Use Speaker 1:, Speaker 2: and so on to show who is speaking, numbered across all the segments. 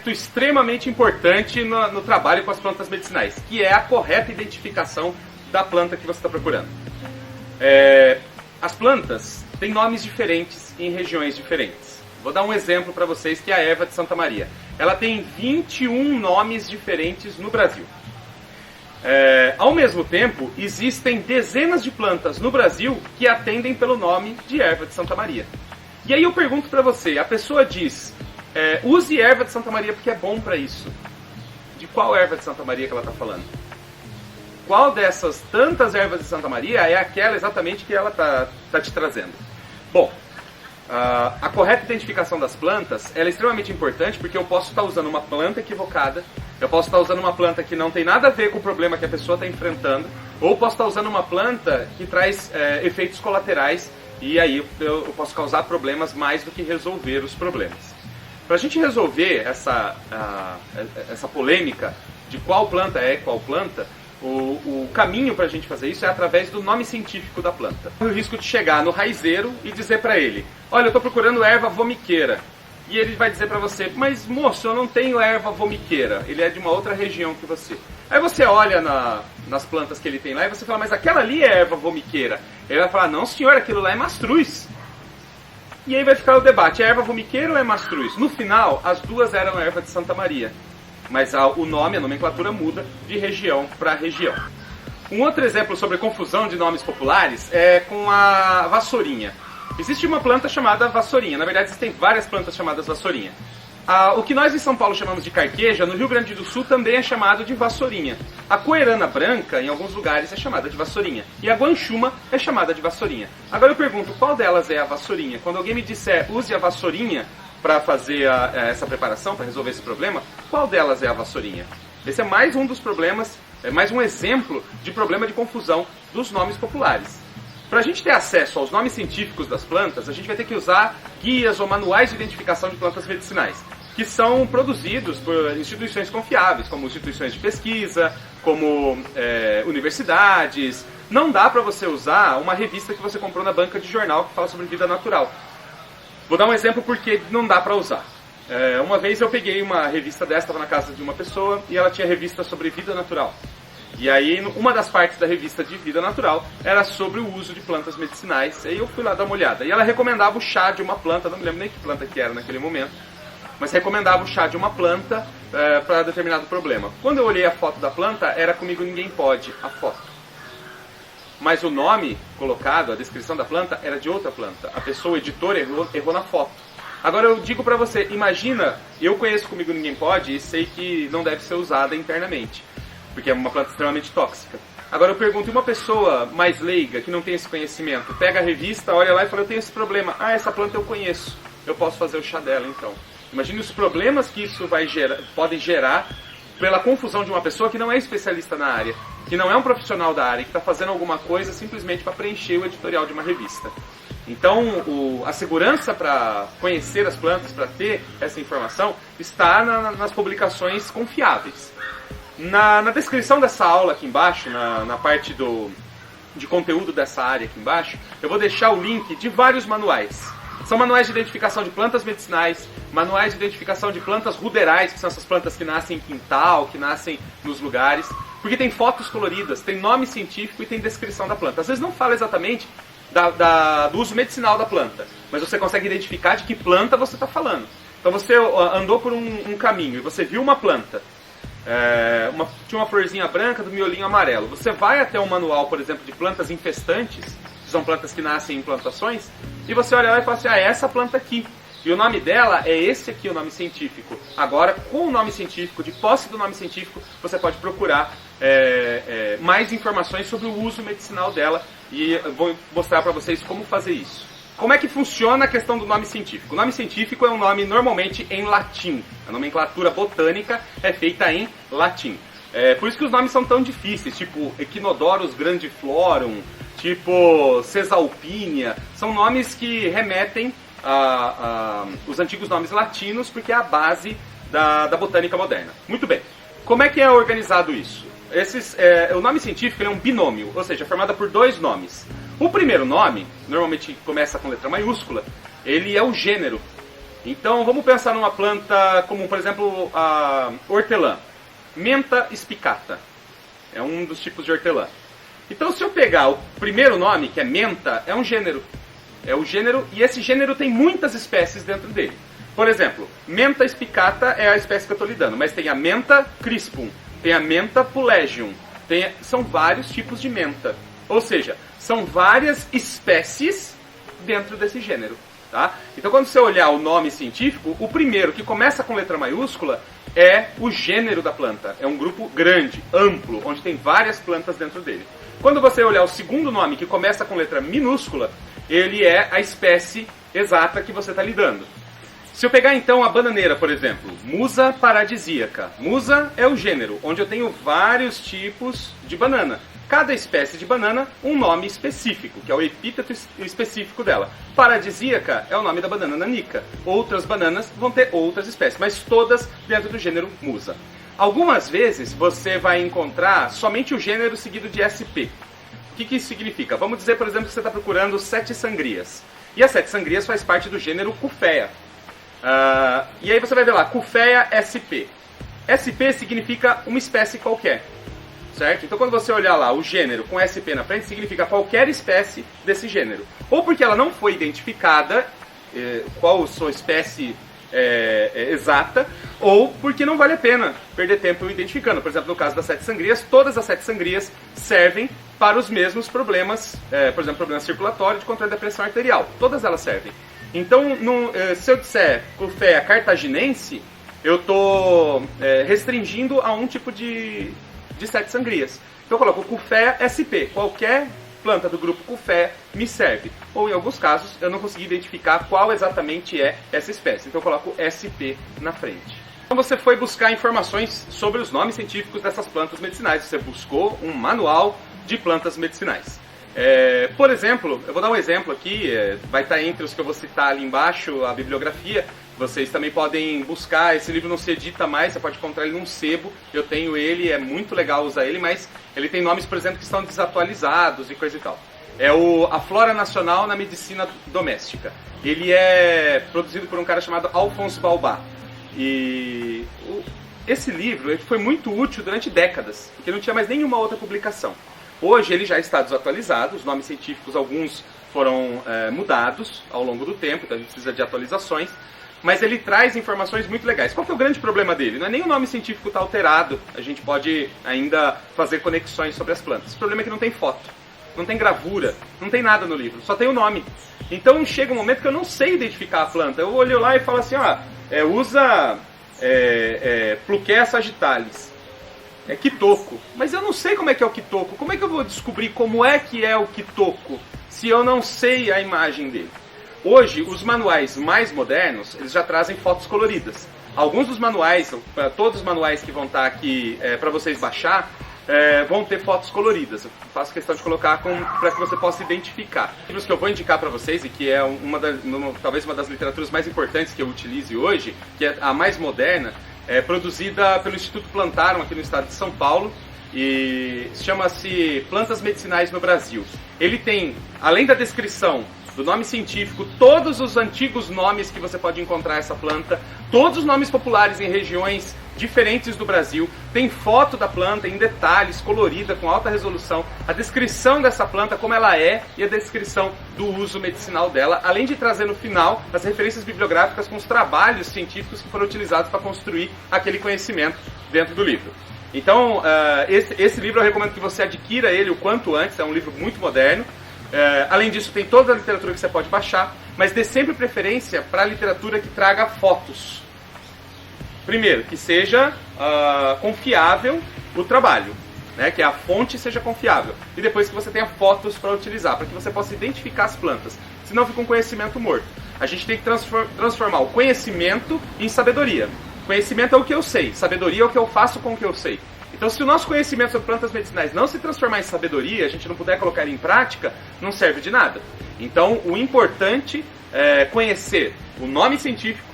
Speaker 1: aspecto extremamente importante no trabalho com as plantas medicinais, que é a correta identificação da planta que você está procurando. As plantas têm nomes diferentes em regiões diferentes. Vou dar um exemplo para vocês, que é a erva de Santa Maria. Ela tem 21 nomes diferentes no Brasil. Ao mesmo tempo, existem dezenas de plantas no Brasil que atendem pelo nome de erva de Santa Maria. E aí eu pergunto para você, a pessoa diz, use erva de Santa Maria porque é bom para isso. De qual erva de Santa Maria que ela está falando? Qual dessas tantas ervas de Santa Maria é aquela exatamente que ela está te trazendo? Bom, a correta identificação das plantas ela é extremamente importante porque eu posso estar usando uma planta equivocada, eu posso estar usando uma planta que não tem nada a ver com o problema que a pessoa está enfrentando, ou posso estar usando uma planta que traz efeitos colaterais e aí eu posso causar problemas mais do que resolver os problemas. Para a gente resolver essa polêmica de qual planta é qual planta, o caminho para a gente fazer isso é através do nome científico da planta. O risco de chegar no raizeiro e dizer para ele, olha, eu estou procurando erva vomiqueira. E ele vai dizer para você, mas moço, eu não tenho erva vomiqueira, ele é de uma outra região que você. Aí você olha nas plantas que ele tem lá e você fala, mas aquela ali é erva vomiqueira. Ele vai falar, não senhor, aquilo lá é mastruz. E aí vai ficar o debate, é erva vomiqueira ou é mastruz? No final, as duas eram erva de Santa Maria. Mas o nome, a nomenclatura muda de região para região. Um outro exemplo sobre confusão de nomes populares é com a vassourinha. Existe uma planta chamada vassourinha, na verdade existem várias plantas chamadas vassourinha. O que nós em São Paulo chamamos de carqueja, no Rio Grande do Sul também é chamado de vassourinha. A coerana branca, em alguns lugares, é chamada de vassourinha. E a guanchuma é chamada de vassourinha. Agora eu pergunto, qual delas é a vassourinha? Quando alguém me disser, use a vassourinha para fazer essa preparação, para resolver esse problema, qual delas é a vassourinha? Esse é mais um dos problemas, é mais um exemplo de problema de confusão dos nomes populares. Para a gente ter acesso aos nomes científicos das plantas, a gente vai ter que usar guias ou manuais de identificação de plantas medicinais, que são produzidos por instituições confiáveis, como instituições de pesquisa, como universidades. Não dá para você usar uma revista que você comprou na banca de jornal que fala sobre vida natural. Vou dar um exemplo porque não dá para usar. Uma vez eu peguei uma revista dessa, estava na casa de uma pessoa, e ela tinha revista sobre vida natural. E aí, uma das partes da revista de vida natural era sobre o uso de plantas medicinais. E aí eu fui lá dar uma olhada. E ela recomendava o chá de uma planta, não me lembro nem que planta que era naquele momento, mas recomendava o chá de uma planta para determinado problema. Quando eu olhei a foto da planta, era Comigo Ninguém Pode, a foto. Mas o nome colocado, a descrição da planta, era de outra planta. A pessoa, o editor, errou na foto. Agora eu digo pra você, imagina, eu conheço Comigo Ninguém Pode e sei que não deve ser usada internamente, porque é uma planta extremamente tóxica. Agora eu pergunto, uma pessoa mais leiga, que não tem esse conhecimento, pega a revista, olha lá e fala, eu tenho esse problema. Ah, essa planta eu conheço, eu posso fazer o chá dela então. Imagine os problemas que isso podem gerar pela confusão de uma pessoa que não é especialista na área, que não é um profissional da área, que está fazendo alguma coisa simplesmente para preencher o editorial de uma revista. Então, a segurança para conhecer as plantas, para ter essa informação, está nas publicações confiáveis. Na descrição dessa aula aqui embaixo, na parte de conteúdo dessa área aqui embaixo, eu vou deixar o link de vários manuais. São manuais de identificação de plantas medicinais, manuais de identificação de plantas ruderais, que são essas plantas que nascem em quintal, que nascem nos lugares, porque tem fotos coloridas, tem nome científico e tem descrição da planta. Às vezes não fala exatamente do uso medicinal da planta, mas você consegue identificar de que planta você está falando. Então você andou por um caminho e você viu uma planta, tinha uma florzinha branca do miolinho amarelo. Você vai até um manual, por exemplo, de plantas infestantes, que são plantas que nascem em plantações, e você olha lá e fala assim, é essa planta aqui. E o nome dela é esse aqui, o nome científico. Agora, com o nome científico, de posse do nome científico, você pode procurar mais informações sobre o uso medicinal dela. E eu vou mostrar para vocês como fazer isso. Como é que funciona a questão do nome científico? O nome científico é um nome normalmente em latim. A nomenclatura botânica é feita em latim. Por isso que os nomes são tão difíceis, tipo Echinodorus grandiflorum, tipo Cesalpinia. São nomes que remetem os antigos nomes latinos, porque é a base da botânica moderna. Muito bem. Como é que é organizado isso? O nome científico é um binômio, ou seja, é formado por dois nomes. O primeiro nome, normalmente começa com letra maiúscula, ele é o gênero. Então vamos pensar numa planta comum, por exemplo, a hortelã. Menta spicata. É um dos tipos de hortelã. Então se eu pegar o primeiro nome, que é menta, é um gênero. É o gênero, e esse gênero tem muitas espécies dentro dele. Por exemplo, Menta spicata é a espécie que eu estou lidando, mas tem a Menta crispum, tem a Menta pulegium, são vários tipos de menta. Ou seja, são várias espécies dentro desse gênero. Tá? Então quando você olhar o nome científico, o primeiro que começa com letra maiúscula é o gênero da planta. É um grupo grande, amplo, onde tem várias plantas dentro dele. Quando você olhar o segundo nome, que começa com letra minúscula, ele é a espécie exata que você está lidando. Se eu pegar então a bananeira, por exemplo, Musa paradisíaca. Musa é o gênero, onde eu tenho vários tipos de banana. Cada espécie de banana, um nome específico, que é o epíteto específico dela. Paradisíaca é o nome da banana nanica. Outras bananas vão ter outras espécies, mas todas dentro do gênero Musa. Algumas vezes você vai encontrar somente o gênero seguido de SP. O que isso significa? Vamos dizer, por exemplo, que você está procurando 7 sangrias. E as 7 sangrias faz parte do gênero Cufea. E aí você vai ver lá, Cufea SP. SP significa uma espécie qualquer. Certo? Então quando você olhar lá o gênero com SP na frente, significa qualquer espécie desse gênero. Ou porque ela não foi identificada, qual sua espécie exata, ou porque não vale a pena perder tempo identificando. Por exemplo, no caso das 7 sangrias, todas as 7 sangrias servem para os mesmos problemas, por exemplo, problema circulatório de controle da pressão arterial. Todas elas servem. Então, se eu disser Cufea cartaginense, eu estou restringindo a um tipo de 7 sangrias. Então eu coloco Cufea SP. Qualquer planta do grupo Cufea me serve. Ou em alguns casos eu não consegui identificar qual exatamente é essa espécie. Então eu coloco SP na frente. Então você foi buscar informações sobre os nomes científicos dessas plantas medicinais. Você buscou um manual de plantas medicinais. Por exemplo, eu vou dar um exemplo aqui, vai estar entre os que eu vou citar ali embaixo, a bibliografia. Vocês também podem buscar, esse livro não se edita mais, você pode encontrar ele num sebo, eu tenho ele, é muito legal usar ele, mas ele tem nomes, por exemplo, que estão desatualizados e coisa e tal. É a Flora Nacional na Medicina Doméstica. Ele é produzido por um cara chamado Alphonse Balbá. E esse livro ele foi muito útil durante décadas, porque não tinha mais nenhuma outra publicação. Hoje ele já está desatualizado, os nomes científicos, alguns foram mudados ao longo do tempo, então a gente precisa de atualizações. Mas ele traz informações muito legais. Qual que é o grande problema dele? Não é nem o nome científico está alterado, a gente pode ainda fazer conexões sobre as plantas. O problema é que não tem foto, não tem gravura, não tem nada no livro, só tem o nome. Então chega um momento que eu não sei identificar a planta. Eu olho lá e falo assim, usa Pluquea sagittalis, quitoco. Mas eu não sei como é que é o quitoco. Como é que eu vou descobrir como é que é o quitoco se eu não sei a imagem dele? Hoje, os manuais mais modernos, eles já trazem fotos coloridas. Alguns dos manuais, todos os manuais que vão estar aqui para vocês baixar, vão ter fotos coloridas. Eu faço questão de colocar para que você possa identificar. Os livros que eu vou indicar para vocês, e que é talvez uma das literaturas mais importantes que eu utilize hoje, que é a mais moderna, é produzida pelo Instituto Plantarum, aqui no estado de São Paulo, e chama-se Plantas Medicinais no Brasil. Ele tem, além da descrição do nome científico, todos os antigos nomes que você pode encontrar essa planta, todos os nomes populares em regiões diferentes do Brasil, tem foto da planta em detalhes, colorida, com alta resolução, a descrição dessa planta, como ela é, e a descrição do uso medicinal dela, além de trazer no final as referências bibliográficas com os trabalhos científicos que foram utilizados para construir aquele conhecimento dentro do livro. Então, esse livro eu recomendo que você adquira ele o quanto antes, é um livro muito moderno. Além disso, tem toda a literatura que você pode baixar, mas dê sempre preferência para a literatura que traga fotos. Primeiro, que seja confiável o trabalho, né? Que a fonte seja confiável. E depois que você tenha fotos para utilizar, para que você possa identificar as plantas. Senão fica um conhecimento morto. A gente tem que transformar o conhecimento em sabedoria. Conhecimento é o que eu sei, sabedoria é o que eu faço com o que eu sei. Então, se o nosso conhecimento sobre plantas medicinais não se transformar em sabedoria, a gente não puder colocar ele em prática, não serve de nada. Então, o importante é conhecer o nome científico,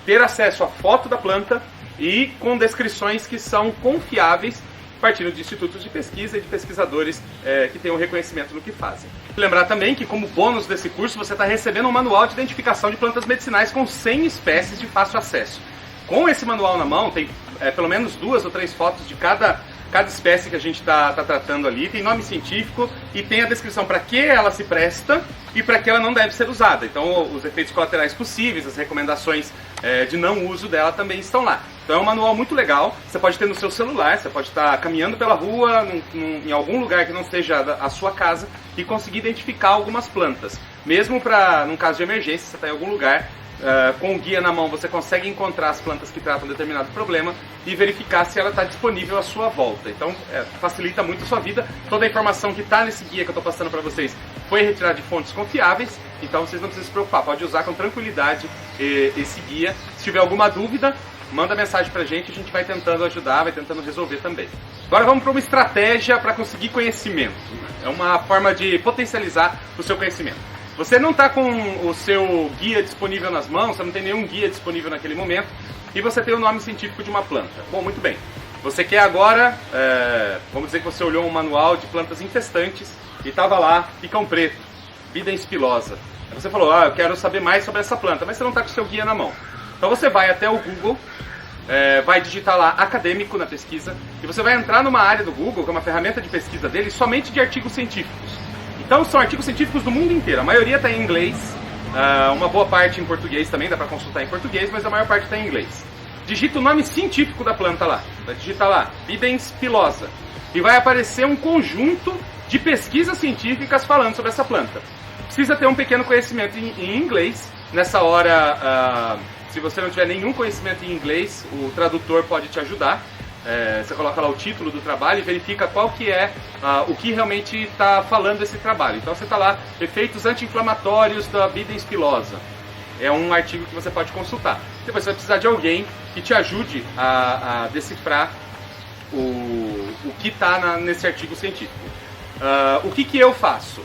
Speaker 1: ter acesso à foto da planta e com descrições que são confiáveis partindo de institutos de pesquisa e de pesquisadores que tenham reconhecimento no que fazem. Lembrar também que, como bônus desse curso, você está recebendo um manual de identificação de plantas medicinais com 100 espécies de fácil acesso. Com esse manual na mão, tem pelo menos 2 ou 3 fotos de cada espécie que a gente está tratando ali, tem nome científico e tem a descrição para que ela se presta e para que ela não deve ser usada. Então, os efeitos colaterais possíveis, as recomendações de não uso dela também estão lá. Então, é um manual muito legal, você pode ter no seu celular, você pode estar caminhando pela rua, em algum lugar que não seja a sua casa, e conseguir identificar algumas plantas. Mesmo para, num caso de emergência, você está em algum lugar, com o guia na mão, você consegue encontrar as plantas que tratam determinado problema e verificar se ela está disponível à sua volta. Então, facilita muito a sua vida. Toda a informação que está nesse guia que eu estou passando para vocês foi retirada de fontes confiáveis, então vocês não precisam se preocupar. Pode usar com tranquilidade esse guia. Se tiver alguma dúvida, manda mensagem pra gente, a gente vai tentando ajudar, vai tentando resolver também. Agora vamos para uma estratégia para conseguir conhecimento. É uma forma de potencializar o seu conhecimento. Você não está com o seu guia disponível nas mãos, você não tem nenhum guia disponível naquele momento, e você tem o nome científico de uma planta. Bom, muito bem. Você quer agora, vamos dizer que você olhou um manual de plantas infestantes e estava lá, picão preto, Bidens pilosa. Aí você falou, eu quero saber mais sobre essa planta, mas você não está com o seu guia na mão. Então você vai até o Google, vai digitar lá acadêmico na pesquisa, e você vai entrar numa área do Google, que é uma ferramenta de pesquisa dele, somente de artigos científicos. Então são artigos científicos do mundo inteiro, a maioria está em inglês, uma boa parte em português também, dá para consultar em português, mas a maior parte está em inglês. Digita o nome científico da planta lá, vai digitar lá, Bidens pilosa, e vai aparecer um conjunto de pesquisas científicas falando sobre essa planta. Precisa ter um pequeno conhecimento em inglês, nessa hora, se você não tiver nenhum conhecimento em inglês, o tradutor pode te ajudar. Você coloca lá o título do trabalho e verifica qual que é o que realmente está falando esse trabalho. Então você está lá, efeitos anti-inflamatórios da Bidens pilosa. É um artigo que você pode consultar. Depois você vai precisar de alguém que te ajude a decifrar o que está nesse artigo científico. O que eu faço?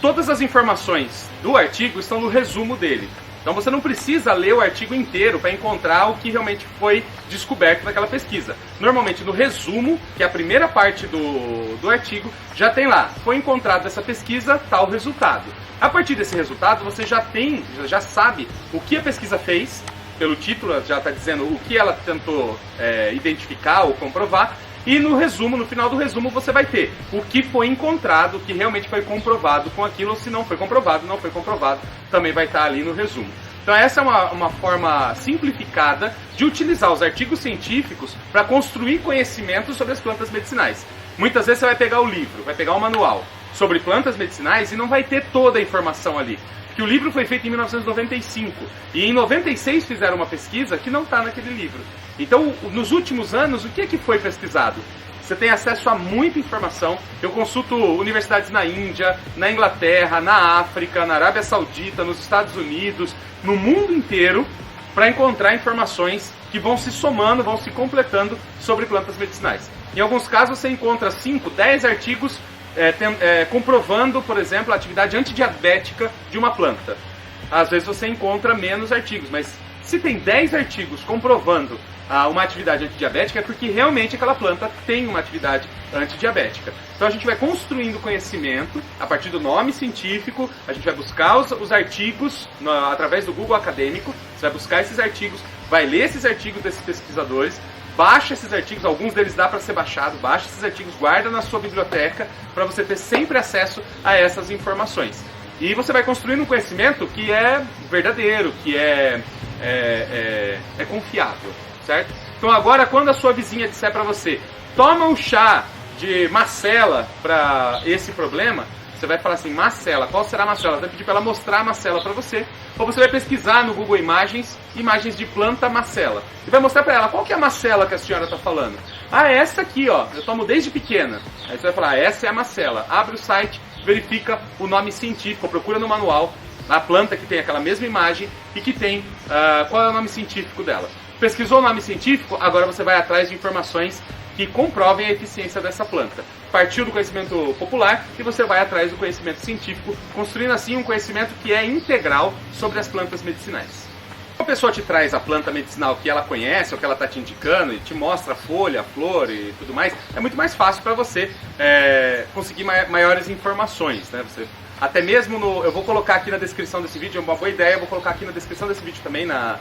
Speaker 1: Todas as informações do artigo estão no resumo dele. Então você não precisa ler o artigo inteiro para encontrar o que realmente foi descoberto naquela pesquisa. Normalmente no resumo, que é a primeira parte do artigo, já tem lá, foi encontrado essa pesquisa, tal resultado. A partir desse resultado você já sabe o que a pesquisa fez, pelo título já está dizendo o que ela tentou identificar ou comprovar, e no resumo, no final do resumo, você vai ter o que foi encontrado, o que realmente foi comprovado com aquilo, ou se não foi comprovado, não foi comprovado, também vai estar ali no resumo. Então essa é uma forma simplificada de utilizar os artigos científicos para construir conhecimento sobre as plantas medicinais. Muitas vezes você vai pegar o livro, vai pegar o manual sobre plantas medicinais e não vai ter toda a informação ali. Que o livro foi feito em 1995 e em 96 fizeram uma pesquisa que não está naquele livro. Então, nos últimos anos, o que foi pesquisado? Você tem acesso a muita informação. Eu consulto universidades na Índia, na Inglaterra, na África, na Arábia Saudita, nos Estados Unidos, no mundo inteiro, para encontrar informações que vão se somando, vão se completando sobre plantas medicinais. Em alguns casos, você encontra 5, 10 artigos comprovando, por exemplo, a atividade antidiabética de uma planta. Às vezes você encontra menos artigos, mas se tem 10 artigos comprovando uma atividade antidiabética, é porque realmente aquela planta tem uma atividade antidiabética. Então a gente vai construindo conhecimento a partir do nome científico, a gente vai buscar os artigos através do Google Acadêmico, você vai buscar esses artigos, vai ler esses artigos desses pesquisadores, baixa esses artigos, alguns deles dá para ser baixado, baixa esses artigos, guarda na sua biblioteca para você ter sempre acesso a essas informações. E você vai construindo um conhecimento que é verdadeiro, que é confiável, certo? Então agora quando a sua vizinha disser para você, toma um chá de macela para esse problema, você vai falar assim, macela, qual será a macela? Você vai pedir para ela mostrar a macela para você, ou você vai pesquisar no Google Imagens, imagens de planta macela, e vai mostrar para ela, qual que é a macela que a senhora está falando? Essa aqui, ó, eu tomo desde pequena. Aí você vai falar, essa é a macela. Abre o site, verifica o nome científico, procura no manual, a planta que tem aquela mesma imagem e que tem qual é o nome científico dela. Pesquisou o nome científico, agora você vai atrás de informações que comprovem a eficiência dessa planta. Partiu do conhecimento popular e você vai atrás do conhecimento científico, construindo assim um conhecimento que é integral sobre as plantas medicinais. uma pessoa te traz a planta medicinal que ela conhece ou que ela está te indicando e te mostra a folha, a flor e tudo mais, é muito mais fácil para você conseguir maiores informações, né? Você, até mesmo eu vou colocar aqui na descrição desse vídeo, é uma boa ideia, eu vou colocar aqui na descrição desse vídeo também na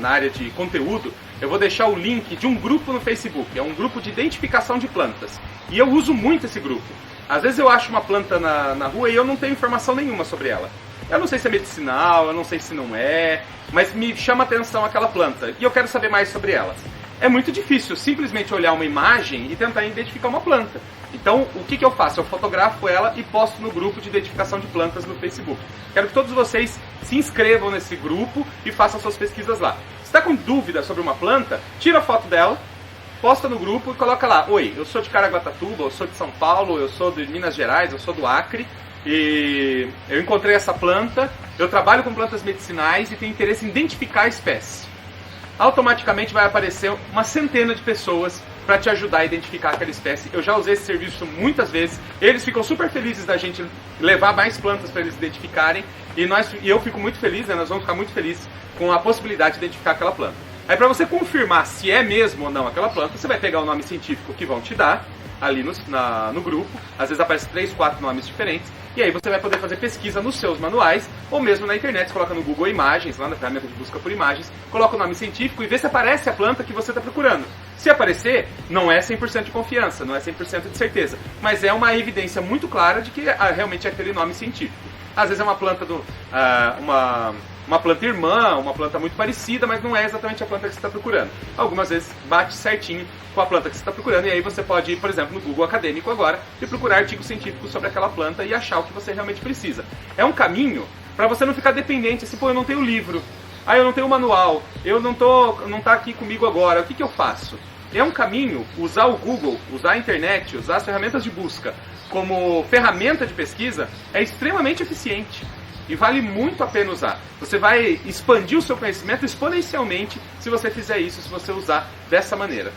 Speaker 1: área de conteúdo, eu vou deixar o link de um grupo no Facebook, é um grupo de identificação de plantas. E eu uso muito esse grupo. Às vezes eu acho uma planta na rua e eu não tenho informação nenhuma sobre ela. Eu não sei se é medicinal, eu não sei se não é, mas me chama a atenção aquela planta e eu quero saber mais sobre elas. É muito difícil simplesmente olhar uma imagem e tentar identificar uma planta. Então, o que eu faço? Eu fotografo ela e posto no grupo de identificação de plantas no Facebook. Quero que todos vocês se inscrevam nesse grupo e façam suas pesquisas lá. Se está com dúvida sobre uma planta, tira a foto dela, posta no grupo e coloca lá: oi, eu sou de Caraguatatuba, eu sou de São Paulo, eu sou de Minas Gerais, eu sou do Acre, e eu encontrei essa planta, eu trabalho com plantas medicinais e tenho interesse em identificar a espécie. Automaticamente vai aparecer uma centena de pessoas para te ajudar a identificar aquela espécie. Eu já usei esse serviço muitas vezes, eles ficam super felizes da gente levar mais plantas para eles identificarem, e eu fico muito feliz, né? Nós vamos ficar muito felizes com a possibilidade de identificar aquela planta. Aí, para você confirmar se é mesmo ou não aquela planta, você vai pegar o nome científico que vão te dar ali no grupo, às vezes aparecem 3, 4 nomes diferentes, e aí você vai poder fazer pesquisa nos seus manuais, ou mesmo na internet, você coloca no Google Imagens, lá na ferramenta de busca por imagens, coloca o nome científico e vê se aparece a planta que você está procurando. Se aparecer, não é 100% de confiança, não é 100% de certeza, mas é uma evidência muito clara de que realmente é aquele nome científico. Às vezes é uma planta uma planta irmã, uma planta muito parecida, mas não é exatamente a planta que você está procurando. Algumas vezes bate certinho com a planta que você está procurando, e aí você pode ir, por exemplo, no Google Acadêmico agora e procurar artigos científicos sobre aquela planta e achar o que você realmente precisa. É um caminho para você não ficar dependente, assim, pô, eu não tenho livro, eu não tenho manual, eu não tá aqui comigo agora, o que eu faço? É um caminho usar o Google, usar a internet, usar as ferramentas de busca como ferramenta de pesquisa é extremamente eficiente. E vale muito a pena usar. Você vai expandir o seu conhecimento exponencialmente se você fizer isso, se você usar dessa maneira.